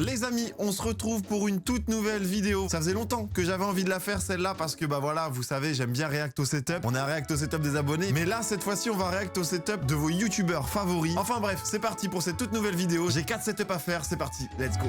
Les amis, on se retrouve pour une toute nouvelle vidéo. Ça faisait longtemps que j'avais envie de la faire celle-là parce que bah voilà, vous savez, j'aime bien React au setup. On a React au setup des abonnés, mais là cette fois-ci on va React au setup de vos youtubeurs favoris. Enfin bref, c'est parti pour cette toute nouvelle vidéo. J'ai 4 setups à faire, c'est parti, let's go.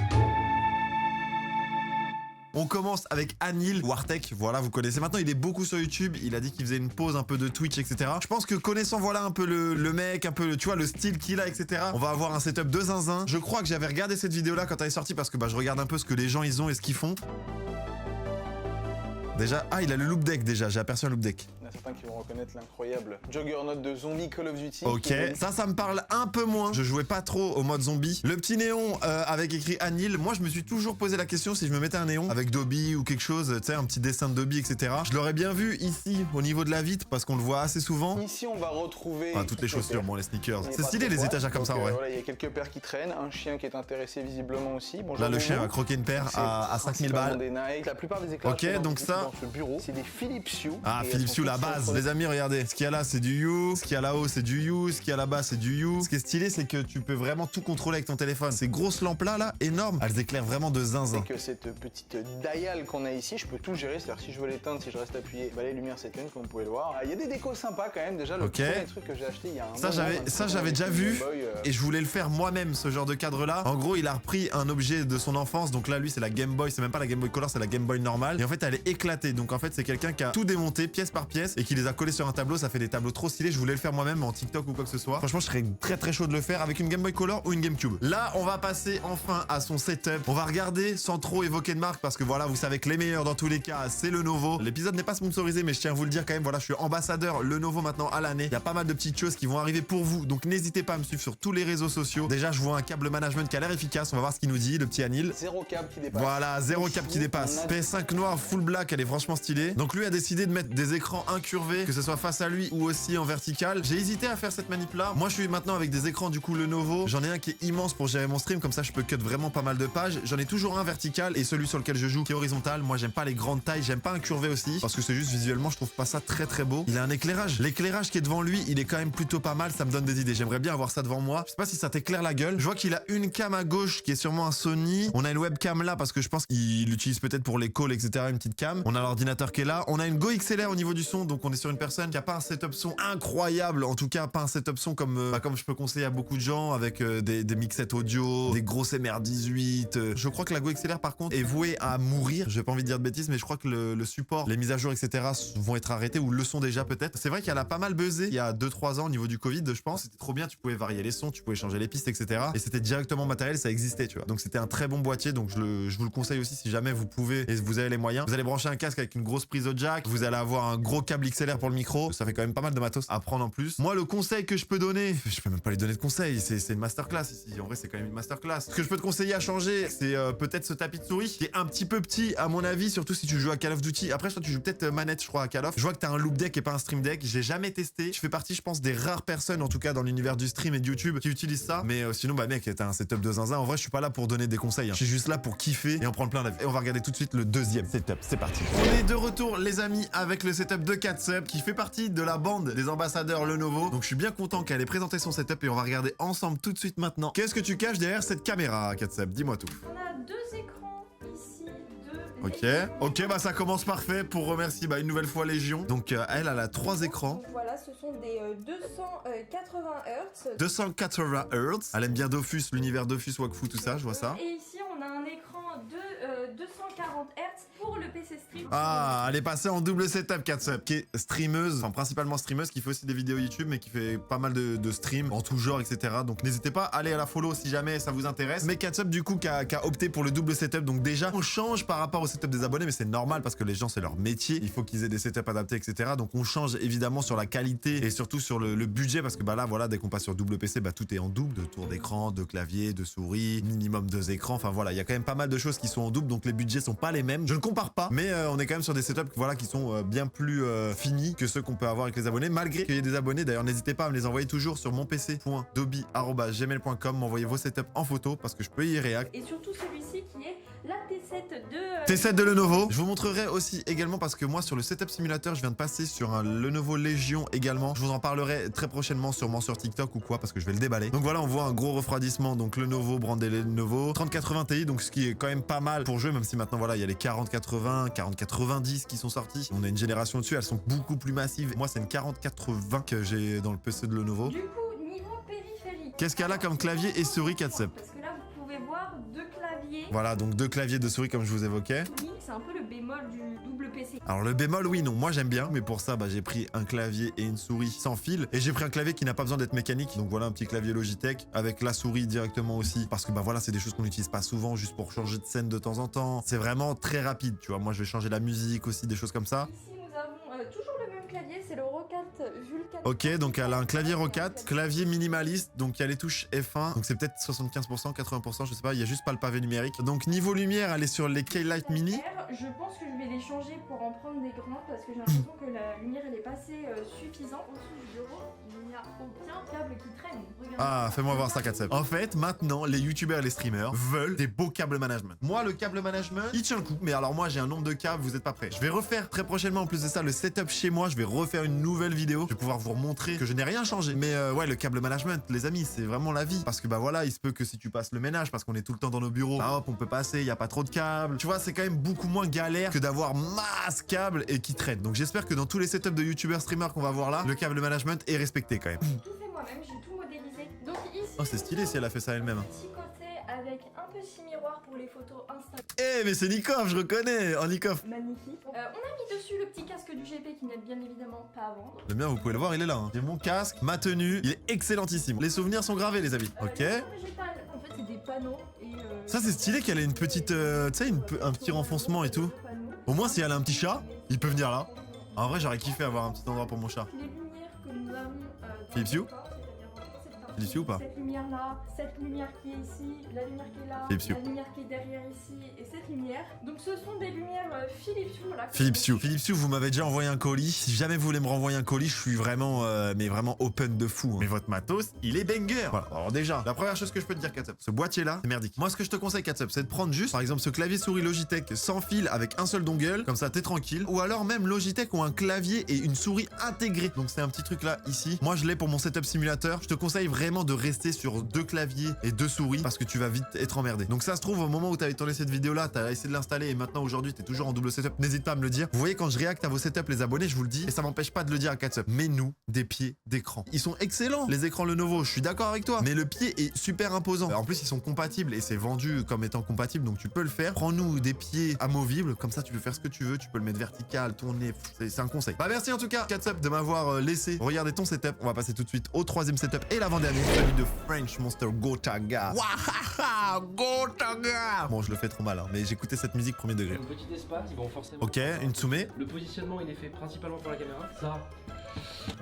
On commence avec Anil Wartech, voilà, vous connaissez. Maintenant, il est beaucoup sur YouTube. Il a dit qu'il faisait une pause un peu de Twitch, etc. Je pense que connaissant, voilà, un peu le mec, un peu, tu vois, le style qu'il a, etc. On va avoir un setup de zinzin. Je crois que j'avais regardé cette vidéo-là quand elle est sortie parce que bah, je regarde un peu ce que les gens, ils ont et ce qu'ils font. Déjà, ah, il a le loop deck déjà, j'ai aperçu un loop deck. Il y en a certains qui vont reconnaître l'incroyable Juggernaut de Zombie Call of Duty. Ok, ça me parle un peu moins. Je jouais pas trop au mode zombie. Le petit néon avec écrit Anil, moi je me suis toujours posé la question si je me mettais un néon avec Dobby ou quelque chose, tu sais, un petit dessin de Dobby, etc. Je l'aurais bien vu ici, au niveau de la vitre, parce qu'on le voit assez souvent. Ici, on va retrouver... Ah, toutes les chaussures, bon, les sneakers. C'est stylé les étagères comme ça, ouais. Voilà, il y a quelques paires qui traînent, un chien qui est intéressé visiblement aussi. Bonjour, là, le chien va croquer une paire à 5000 balles. Des Nike. La plupart des éclairs donc ça... dans ce bureau, c'est des Philips Hue. Ah, Philips Hue, la base. Les amis, regardez. Ce qu'il y a là, c'est du Hue. Ce qu'il y a là-haut, c'est du Hue. Ce qu'il y a là-bas, c'est du Hue. Ce qui est stylé, c'est que tu peux vraiment tout contrôler avec ton téléphone. Ces grosses lampes-là, là, énormes, elles éclairent vraiment de zinzin. Et que cette petite dial qu'on a ici, je peux tout gérer. C'est-à-dire, si je veux l'éteindre, si je reste appuyé, bah, les lumières s'éteignent, comme vous pouvez le voir. Il y a des décos sympas quand même. Déjà, le premier truc que j'ai acheté il y a un moment, ça, j'avais déjà vu. Et je voulais le faire moi-même, ce genre de cadre-là. En gros, il a repris un objet de son enfance. Donc là, lui, c'est la Game Boy. C'est même pas la Game Boy Color, c'est la Game Boy normale. Et en fait, elle est éclatée. Donc en fait, c'est quelqu'un qui a tout démonté, pièce par pièce, et qui les a collés sur un tableau. Ça fait des tableaux trop stylés. Je voulais le faire moi-même en TikTok ou quoi que ce soit. Franchement, je serais très chaud de le faire avec une Game Boy Color ou une GameCube. Là, on va passer enfin à son setup. On va regarder sans trop évoquer de marque parce que voilà, vous savez que les meilleurs dans tous les cas, c'est Lenovo. L'épisode n'est pas sponsorisé, mais je tiens à vous le dire quand même. Voilà, je suis ambassadeur Lenovo maintenant à l'année. Il y a pas mal de petites choses qui vont arriver pour vous. Donc n'hésitez pas à me suivre sur tous les réseaux sociaux. Déjà, je vois un câble management qui a l'air efficace. On va voir ce qu'il nous dit, le petit Anil. Zéro câble qui dépasse. Voilà, zéro câble qui dépasse. PS5 noir full black, elle est franchement stylée. Donc lui a décidé de mettre des écrans incurvés, que ce soit face à lui ou aussi en vertical. J'ai hésité à faire cette manip là. Moi je suis maintenant avec des écrans du coup Lenovo. J'en ai un qui est immense pour gérer mon stream, comme ça je peux cut vraiment pas mal de pages. J'en ai toujours un vertical et celui sur lequel je joue qui est horizontal. Moi j'aime pas les grandes tailles, j'aime pas incurvé aussi parce que c'est juste visuellement je trouve pas ça très beau. Il a un éclairage. L'éclairage qui est devant lui, il est quand même plutôt pas mal, ça me donne des idées. J'aimerais bien avoir ça devant moi. Je sais pas si ça t'éclaire la gueule. Je vois qu'il a une cam à gauche qui est sûrement un Sony. On a une webcam là parce que je pense qu'il l'utilise peut-être pour les calls, etc. Une petite cam. On a l'ordinateur qui est là. On a une Go XLR au niveau du son, donc on est sur une personne qui a pas un setup son incroyable, en tout cas pas un setup son comme je peux conseiller à beaucoup de gens avec des mixettes audio, des grosses MR18. Je crois que la Go XLR par contre est vouée à mourir. J'ai pas envie de dire de bêtises, mais je crois que le support, les mises à jour, etc. vont être arrêtés ou le sont déjà peut-être. C'est vrai qu'elle a pas mal buzzé il y a 2-3 ans au niveau du Covid, je pense. C'était trop bien, tu pouvais varier les sons, tu pouvais changer les pistes, etc. Et c'était directement matériel, ça existait, tu vois. Donc c'était un très bon boîtier, donc je vous le conseille aussi si jamais vous pouvez et vous avez les moyens. Vous allez brancher un casque avec une grosse prise de jack, vous allez avoir un gros câble XLR pour le micro. Ça fait quand même pas mal de matos à prendre en plus. Moi, le conseil que je peux donner, je peux même pas lui donner de conseils, c'est une masterclass ici. En vrai, c'est quand même une masterclass. Ce que je peux te conseiller à changer, c'est peut-être ce tapis de souris qui est un petit peu petit à mon avis, surtout si tu joues à Call of Duty. Après, toi, tu joues peut-être manette, je crois, à Call of. Je vois que t'as un loop deck et pas un stream deck. J'ai jamais testé. Je fais partie, je pense, des rares personnes, en tout cas dans l'univers du stream et de YouTube, qui utilisent ça. Mais sinon, bah mec, t'as un setup de zinzin. En vrai, je suis pas là pour donner des conseils. Je suis juste là pour kiffer et en prendre plein la vie. Et on va regarder tout de suite le deuxième setup. C'est parti. On est de retour, les amis, avec le setup de Katsub qui fait partie de la bande des ambassadeurs Lenovo. Donc je suis bien content qu'elle ait présenté son setup et on va regarder ensemble tout de suite maintenant. Qu'est-ce que tu caches derrière cette caméra, Katsub? Dis-moi tout. On a deux écrans ici, Ok, bah ça commence parfait pour remercier une nouvelle fois Légion. Donc elle a 3 écrans. Donc voilà, ce sont des 280 Hz. 280 Hz. Elle aime bien Dofus, l'univers Dofus, Wakfu, tout ça, je vois ça. Et ici, on a un écran de 240 Hz pour le PC Stream. Ah, elle est passée en double setup, Katsub, qui est streameuse, enfin principalement streameuse, qui fait aussi des vidéos YouTube, mais qui fait pas mal de streams en tout genre, etc. Donc n'hésitez pas à aller à la follow si jamais ça vous intéresse. Mais Katsub, du coup, qui a opté pour le double setup. Donc déjà, on change par rapport au setup des abonnés, mais c'est normal parce que les gens, c'est leur métier. Il faut qu'ils aient des setups adaptés, etc. Donc on change évidemment sur la qualité et surtout sur le budget, parce que bah là, voilà, dès qu'on passe sur double PC, bah tout est en double, de tour d'écran, de clavier, de souris, minimum 2 écrans. Enfin voilà, il y a quand même pas mal de choses qui sont en double, donc les budgets sont pas les mêmes. Je ne compare pas, mais on est quand même sur des setups voilà, qui sont bien plus finis que ceux qu'on peut avoir avec les abonnés, malgré qu'il y ait des abonnés. D'ailleurs, n'hésitez pas à me les envoyer toujours sur monpc.doby@gmail.com, m'envoyer vos setups en photo parce que je peux y react. Et surtout celui-ci qui est la T7 de... T7 de Lenovo. Je vous montrerai aussi également parce que moi sur le setup simulateur, je viens de passer sur un Lenovo Legion également. Je vous en parlerai très prochainement, sûrement sur TikTok ou quoi, parce que je vais le déballer. Donc voilà, on voit un gros refroidissement. Donc Lenovo, brandé Lenovo, 3080 Ti. Donc donc ce qui est quand même pas mal pour jouer, même si maintenant voilà il y a les 4080, 4090 qui sont sortis. On a une génération dessus, elles sont beaucoup plus massives. Moi c'est une 4080 que j'ai dans le PC de Lenovo. Du coup, niveau périphérique. Qu'est-ce qu'elle a comme clavier et souris 4 sub? Parce que là, vous pouvez voir 2 claviers. Voilà, donc 2 claviers de souris comme je vous évoquais. Oui, c'est un peu le bémol du double PC. Alors le bémol, oui, non, moi j'aime bien, mais pour ça, j'ai pris un clavier et une souris sans fil, et j'ai pris un clavier qui n'a pas besoin d'être mécanique, donc voilà un petit clavier Logitech, avec la souris directement aussi, parce que voilà, c'est des choses qu'on n'utilise pas souvent, juste pour changer de scène de temps en temps. C'est vraiment très rapide, tu vois, moi je vais changer la musique aussi, des choses comme ça. Ici, nous avons toujours le même clavier, c'est le Rocat Vulcan. Ok, donc elle a un clavier Rocat, clavier minimaliste, donc il y a les touches F1, donc c'est peut-être 75%, 80%, je sais pas, il y a juste pas le pavé numérique. Donc niveau lumière, elle est sur les K-Light Mini. Je pense que je vais les changer pour en prendre des grands parce que j'ai l'impression que la lumière elle est pas assez suffisante. Au-dessus du bureau, il n'y a aucun câble qui traîne. Regardez. Ah, fais-moi voir ça, Katsep. En fait, maintenant, les youtubeurs et les streamers veulent des beaux câbles management. Moi, le câble management, il tient le coup. Mais alors moi, j'ai un nombre de câbles, vous êtes pas prêts. Je vais refaire très prochainement, en plus de ça, le setup chez moi. Je vais refaire une nouvelle vidéo. Je vais pouvoir vous montrer que je n'ai rien changé. Mais ouais, le câble management, les amis, c'est vraiment la vie. Parce que voilà, il se peut que si tu passes le ménage, parce qu'on est tout le temps dans nos bureaux, hop, on peut passer, il y a pas trop de câbles. Tu vois, c'est quand même beaucoup moins galère que d'avoir masse câbles et qui traînent. Donc j'espère que dans tous les setups de youtubeurs, streamers qu'on va voir là, le câble management est respecté quand même. Tout fait moi-même, j'ai tout modélisé. Donc ici, Oh, c'est stylé si elle a fait ça elle-même. petit côté avec un petit miroir pour les photos Instagram. Eh, mais c'est Nikov, je reconnais. Oh, Nikov. Magnifique. On a mis dessus le petit casque du GP qui n'est bien évidemment pas à vendre. Le mien, vous pouvez le voir, il est là. J'ai mon casque, ma tenue, il est excellentissime. Les souvenirs sont gravés, les amis. Ok. Les végétales, en fait, c'est des panneaux et. Ça, c'est stylé qu'elle ait une petette, tu sais, un petit renfoncement et tout. Au moins, si elle a un petit chat, il peut venir là. En vrai, j'aurais kiffé avoir un petit endroit pour mon chat. Les lumières que nous avons. Philips Hue Philips Hue ou pas? Cette lumière là, cette lumière qui est ici, la lumière qui est là, Philips Hue. la lumière qui est derrière ici et cette lumière. Donc ce sont des lumières Philips Hue là. Philips Hue. Philips Hue, vous m'avez déjà envoyé un colis. Si jamais vous voulez me renvoyer un colis, je suis vraiment, mais vraiment open de fou. Hein. Mais votre matos, il est banger. Voilà. Alors déjà, la première chose que je peux te dire, Katsep, ce boîtier là, c'est merdique. Moi, ce que je te conseille, Katsep, c'est de prendre juste, par exemple, ce clavier souris Logitech sans fil avec un seul dongle, comme ça, t'es tranquille. Ou alors même Logitech ont un clavier et une souris intégrée. Donc c'est un petit truc là ici. Moi, je l'ai pour mon setup simulateur. Je te conseille vraiment de rester sur 2 claviers et 2 souris parce que tu vas vite être emmerdé. Donc ça se trouve au moment où t'avais tourné cette vidéo là, t'as essayé de l'installer et maintenant aujourd'hui t'es toujours en double setup. N'hésite pas à me le dire. Vous voyez quand je réacte à vos setups les abonnés, je vous le dis et ça m'empêche pas de le dire à Katsep. Mais nous, des pieds d'écran. Ils sont excellents les écrans Lenovo, je suis d'accord avec toi. Mais le pied est super imposant. En plus ils sont compatibles et c'est vendu comme étant compatible donc tu peux le faire. Prends-nous des pieds amovibles, comme ça tu peux faire ce que tu veux, tu peux le mettre vertical, tourner, c'est un conseil. Bah merci en tout cas Katsep de m'avoir laissé regarder ton setup. On va passer tout de suite au 3e setup et l'avant-dernier, celui de French Monster Gotaga. Wahaha, Gotaga. Bon, je le fais trop mal, hein, mais j'écoutais cette musique premier degré. Une petite espace, ils vont forcément. Ok, une Tsumé. Le positionnement, il est fait principalement pour la caméra. Ça.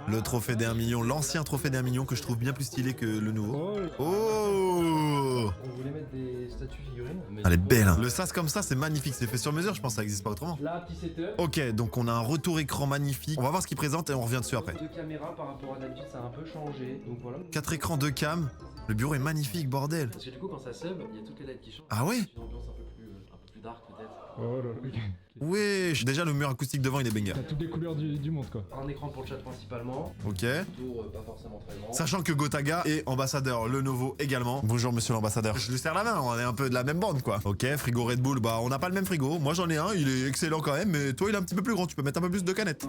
Le trophée des 1 million, l'ancien trophée des 1 million que je trouve bien plus stylé que le nouveau. Oh. Oh. On voulait mettre des statues figurines. Mais Elle est belle, hein. Le sas comme ça, c'est magnifique. C'est fait sur mesure, je pense que ça existe pas autrement. Là, petit setup. Ok, donc on a un retour écran magnifique. On va voir ce qu'il présente et on revient dessus après. 2 caméras par rapport à d'habitude, ça a un peu changé. Donc voilà. 4 écrans, 2 cam. Le bureau est magnifique, bordel. Parce que du coup, quand ça sub, il y a toutes les LED qui changent. Ah ouais? Une ambiance un peu plus dark peut-être. Oh là là, ok. Ouais, déjà le mur acoustique devant il est banger. T'as toutes les couleurs du monde quoi. Un écran pour le chat principalement. Ok. Tour pas forcément très grand. Sachant que Gotaga est ambassadeur Lenovo également. Bonjour monsieur l'ambassadeur. Je lui serre la main, on est un peu de la même bande quoi. Ok, frigo Red Bull, bah on n'a pas le même frigo. Moi j'en ai un, il est excellent quand même, mais toi il est un petit peu plus grand, tu peux mettre un peu plus de canettes.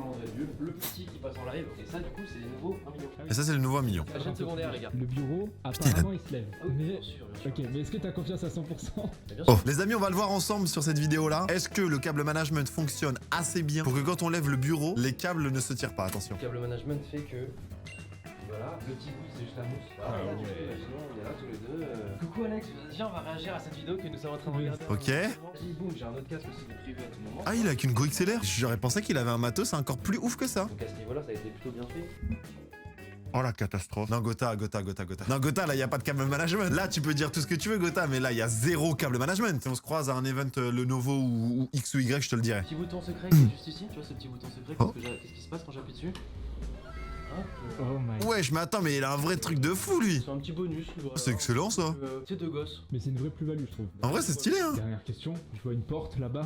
Le petit qui passe en live. Et ça, du coup, c'est les nouveaux 1 million. Et ça c'est le nouveau 1 million. La chaîne secondaire, les gars. Le bureau, Putain, apparemment il se lève. Ah oui, Mais... bien sûr, bien sûr. Ok, mais est-ce que t'as confiance à 100%? Mais bien Oh, sûr. les amis, on va le voir ensemble sur cette vidéo là. Est-ce que le câble management fonctionne assez bien pour que quand on lève le bureau, les câbles ne se tirent pas? Attention. Le câble management fait que. Voilà, le petit bout c'est juste la mousse. Voilà, Ah là, du ouais. coup, sinon on est là tous les deux. Coucou Alex, viens, on va réagir à cette vidéo que nous sommes en train de Oui. regarder. Ok. Vas-y, boum, j'ai un autre casque aussi de privé à tout moment. Ah, il a qu'une Go XLR. J'aurais pensé qu'il avait un matos encore plus ouf que ça. Donc à ce niveau-là, ça a été plutôt bien fait. Oh la catastrophe. Non, Gotha. Non, Gotha, là, il n'y a pas de câble management. Là, tu peux dire tout ce que tu veux, Gotha, mais là, il y a 0 câble management. Si on se croise à un event Lenovo ou X ou Y, je te le dirai. Petit bouton secret qui est juste ici, tu vois ce petit bouton secret, qu'est-ce qui se passe quand j'appuie dessus? Oh my. Wesh, mais attends, mais il a un vrai truc de fou, lui. C'est un petit bonus. Voilà. C'est excellent, ça. C'est de gosse. Mais c'est une vraie plus-value, je trouve. En vrai, c'est stylé, hein. Dernière question, je vois une porte là-bas.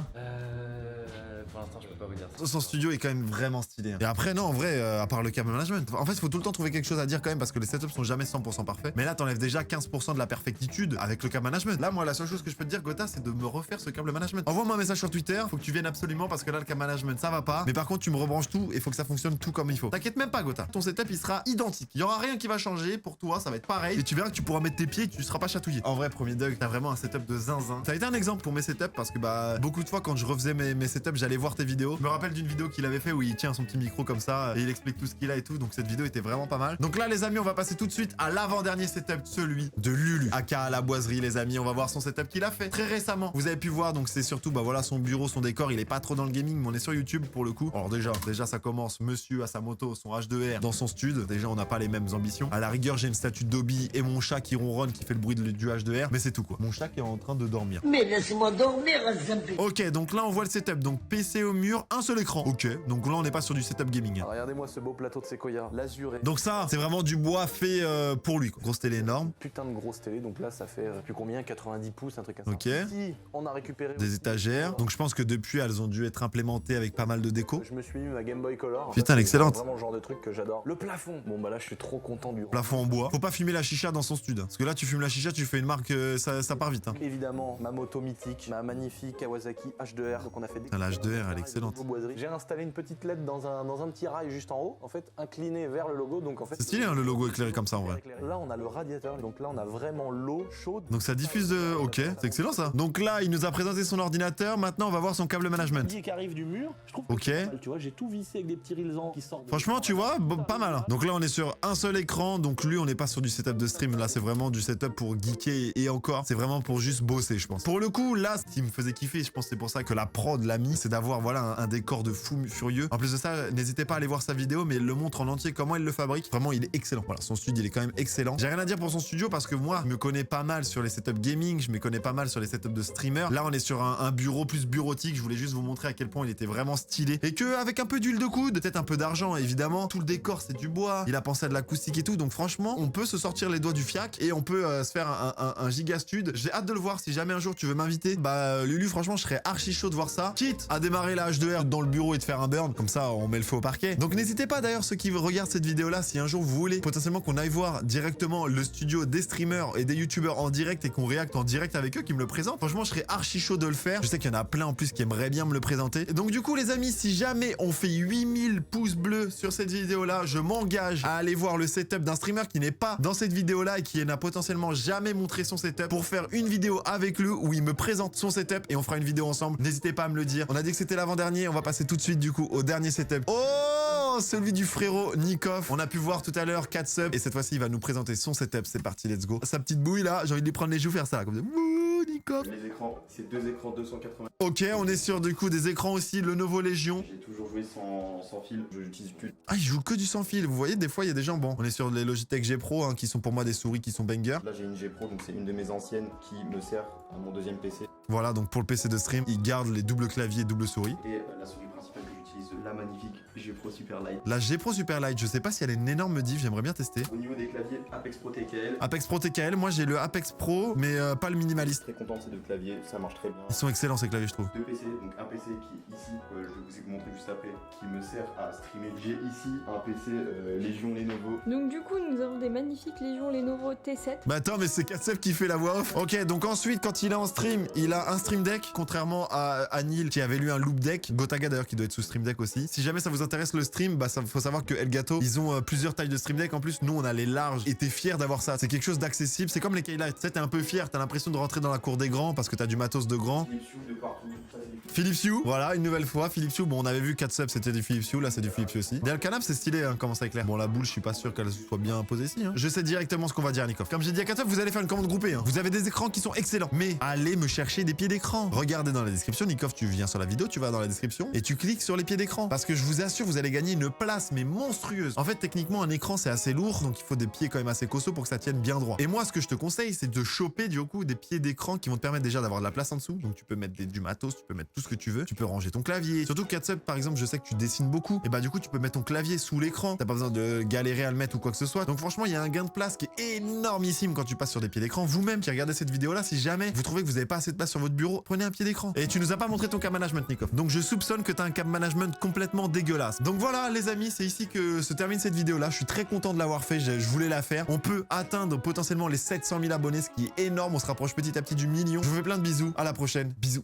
Pour l'instant, je peux pas vous dire. Son studio est quand même vraiment stylé. Hein. Et après, non, en vrai, à part le câble management, en fait, il faut tout le temps trouver quelque chose à dire quand même parce que les setups sont jamais 100% parfaits. Mais là, t'enlèves déjà 15% de la perfectitude avec le câble management. Là, moi, la seule chose que je peux te dire, Gotha, c'est de me refaire ce câble management. Envoie-moi un message sur Twitter, faut que tu viennes absolument parce que là, le câble management, ça va pas. Mais par contre, tu me rebranches tout et faut que ça fonctionne tout comme il faut. T'inquiète même pas, Gotha. Ton setup, il sera identique. Il y aura rien qui va changer pour toi, ça va être pareil. Et tu verras que tu pourras mettre tes pieds et que tu seras pas chatouillé. En vrai, premier Doug, t'as vraiment un setup de zinzin. Ça a été un exemple pour mes setups parce que bah beaucoup de fois quand je refaisais mes setups, j'allais voir tes vidéos. Je me rappelle d'une vidéo qu'il avait fait où il tient son petit micro comme ça et il explique tout ce qu'il a et tout. Donc cette vidéo était vraiment pas mal. Donc là, les amis, on va passer tout de suite à l'avant-dernier setup, celui de Lulu, aka la boiserie, les amis. On va voir son setup qu'il a fait très récemment. Vous avez pu voir, donc c'est surtout bah voilà son bureau, son décor. Il est pas trop dans le gaming, mais on est sur YouTube pour le coup. Alors déjà ça commence. Monsieur à sa moto, son H2R dans son stud. Déjà, on n'a pas les mêmes ambitions. À la rigueur, j'ai une statue d'Obi et mon chat qui ronronne, qui fait le bruit du H2R, mais c'est tout quoi. Mon chat qui est en train de dormir. Mais laisse-moi dormir, Zampi. Ok, donc là on voit le setup. Donc PC au mur, un seul écran. Ok, donc là on n'est pas sur du setup gaming. Alors, regardez-moi ce beau plateau de séquoia, l'azuré. Donc ça, c'est vraiment du bois fait pour lui. Quoi. Grosse télé énorme. Putain de grosse télé, donc là ça fait plus combien, 90 pouces, un truc comme ça. Ok. Ici, on a récupéré Des étagères. Donc je pense que depuis elles ont dû être implémentées avec pas mal de déco. Je me suis mis ma Game Boy Color. Putain, C'est excellente. vraiment le genre de truc que j'adore. Le plafond. Bon bah là je suis trop content du Plafond en bois. Faut pas fumer la chicha dans son stud. Parce que là tu fumes la chicha, tu fais une marque, ça part vite. Hein. Évidemment, ma moto mythique, ma magnifique Kawasaki H2R. Donc on a fait des... Putain, la H2R, elle est excellente. J'ai installé une petite LED dans un petit rail juste en haut, en fait, incliné vers le logo. Donc en fait, C'est stylé hein, le logo éclairé comme ça en vrai. Là on a le radiateur, donc là on a vraiment l'eau chaude. Donc ça diffuse de... Ok, c'est excellent ça. Donc là il nous a présenté son ordinateur, maintenant on va voir son câble management. Qui arrive du mur, je trouve. Ok. Tu vois, j'ai tout vissé avec des petits rilsans qui sortent. Franchement tu vois, pas mal. Hein. Donc là on est sur un seul écran, donc lui on n'est pas sur du setup de stream, là c'est vraiment du setup pour geeker et encore, c'est vraiment pour juste bosser je pense. Pour le coup là, ce qui me faisait kiffer, je pense que c'est pour ça que la prod l'a mis, c'est d'avoir voilà un décor de fou furieux. En plus de ça, n'hésitez pas à aller voir sa vidéo, mais il le montre en entier comment il le fabrique. Vraiment il est excellent. Voilà, son studio il est quand même excellent. J'ai rien à dire pour son studio parce que moi je me connais pas mal sur les setups gaming, je me connais pas mal sur les setups de streamer. Là on est sur un bureau plus bureautique, je voulais juste vous montrer à quel point il était vraiment stylé et que avec un peu d'huile de coude, peut-être un peu d'argent évidemment, tout le décor c'est du bois, il a pensé à de l'acoustique et tout, donc franchement on peut se sortir les doigts du fiac et on peut se faire un giga stud. J'ai hâte de le voir. Si jamais un jour tu veux m'inviter, bah Lulu franchement je serais archi chaud de voir ça, quitte à démarrer la H2R dans le bureau et de faire un burn, comme ça on met le feu au parquet. Donc n'hésitez pas d'ailleurs ceux qui regardent cette vidéo là, si un jour vous voulez potentiellement qu'on aille voir directement le studio des streamers et des youtubeurs en direct et qu'on réacte en direct avec eux, qui me le présentent, franchement je serais archi chaud de le faire. Je sais qu'il y en a plein en plus qui aimeraient bien me le présenter. Et donc du coup les amis, si jamais on fait 8000 pouces bleus sur cette vidéo là, je m'engage à aller voir le setup d'un streamer qui n'est pas dans cette vidéo là et qui n'a potentiellement jamais montré son setup pour faire une vidéo avec lui où il me présente son setup et on fera une vidéo ensemble. N'hésitez pas à me le dire. On a dit que c'était l'avant-dernier, on va passer tout de suite du coup au dernier setup. Oh, celui du frérot Nikov. On a pu voir tout à l'heure 4 subs et cette fois-ci il va nous présenter son setup. C'est parti, let's go. Sa petite bouille là, j'ai envie de lui prendre les joues, faire ça là, comme ça. Ouh, Nikov. Les écrans, c'est 2 écrans 280. Ok, on est sur du coup des écrans aussi, le Lenovo Legion. J'ai toujours joué sans fil, je n'utilise plus. Ah, il joue que du sans fil. Vous voyez, des fois il y a des gens, bon, on est sur les Logitech G Pro hein, qui sont pour moi des souris qui sont banger. Là j'ai une G Pro, donc c'est une de mes anciennes qui me sert à mon deuxième PC. Voilà, donc pour le PC de stream, il garde les doubles claviers, double souris. Et la souris principale que j'utilise, la magnifique G Pro Super Light. La G Pro Super Light, je sais pas si elle a une énorme diff, j'aimerais bien tester. Au niveau des claviers, Apex Pro TKL. Apex Pro TKL, moi j'ai le Apex Pro, mais pas le minimaliste. Très content de ces deux claviers, ça marche très bien. Ils sont excellents ces claviers, je trouve. Deux PC, donc un PC qui est ici, je vais vous montrer juste après, qui me sert à streamer. J'ai ici un PC Légion Lenovo. Donc du coup nous avons des magnifiques Légion Lenovo T7. Bah attends, mais c'est Katsef qui fait la voix off. Ok, donc ensuite quand il est en stream, il a un Stream Deck, contrairement à Neil qui avait lui un Loop Deck. Gotaga d'ailleurs qui doit être sous Stream Deck aussi. Si jamais ça vous intéresse le stream, bah ça faut savoir que Elgato, ils ont plusieurs tailles de Stream Deck. En plus, nous on a les larges et t'es fier d'avoir ça. C'est quelque chose d'accessible. C'est comme les Keylight. Tu sais, t'es un peu fier, t'as l'impression de rentrer dans la cour des grands parce que t'as du matos de grand. Philips Hue de partout, ça c'est Philips Hue, voilà, une nouvelle fois. Philips Hue, bon, on avait vu 4 subs, c'était du Philips Hue, là c'est du Philips Hue aussi. Derrière le canapé, c'est stylé, hein, comment ça éclaire. Bon, la boule, je suis pas sûr qu'elle soit bien posée ici. Hein. Je sais directement ce qu'on va dire, Nikov. Comme j'ai dit à 4 subs, vous allez faire une commande groupée. Hein. Vous avez des écrans qui sont excellents, mais allez me chercher des pieds d'écran. Regardez dans la description, Nikov, tu viens sur la vidéo, tu vas dans la description et tu cliques sur les pieds d'écran. Parce que je vous assure sûr, vous allez gagner une place, mais monstrueuse. En fait, techniquement, un écran, c'est assez lourd, donc il faut des pieds quand même assez costauds pour que ça tienne bien droit. Et moi, ce que je te conseille, c'est de choper, du coup, des pieds d'écran qui vont te permettre déjà d'avoir de la place en dessous. Donc, tu peux mettre du matos, tu peux mettre tout ce que tu veux. Tu peux ranger ton clavier. Surtout, Catsup, par exemple, je sais que tu dessines beaucoup. Et bah, du coup, tu peux mettre ton clavier sous l'écran. T'as pas besoin de galérer à le mettre ou quoi que ce soit. Donc, franchement, il y a un gain de place qui est énormissime quand tu passes sur des pieds d'écran. Vous-même qui regardez cette vidéo-là, si jamais vous trouvez que vous avez pas assez de place sur votre bureau, prenez un pied d'écran. Et tu nous as pas montré ton cam management, Nikov. Donc, je soupçonne que t'as un cam management complètement dégueulasse. Donc, voilà, les amis, c'est ici que se termine cette vidéo-là. Je suis très content de l'avoir fait. Je voulais la faire. On peut atteindre potentiellement les 700 000 abonnés, ce qui est énorme. On se rapproche petit à petit du million. Je vous fais plein de bisous. À la prochaine. Bisous.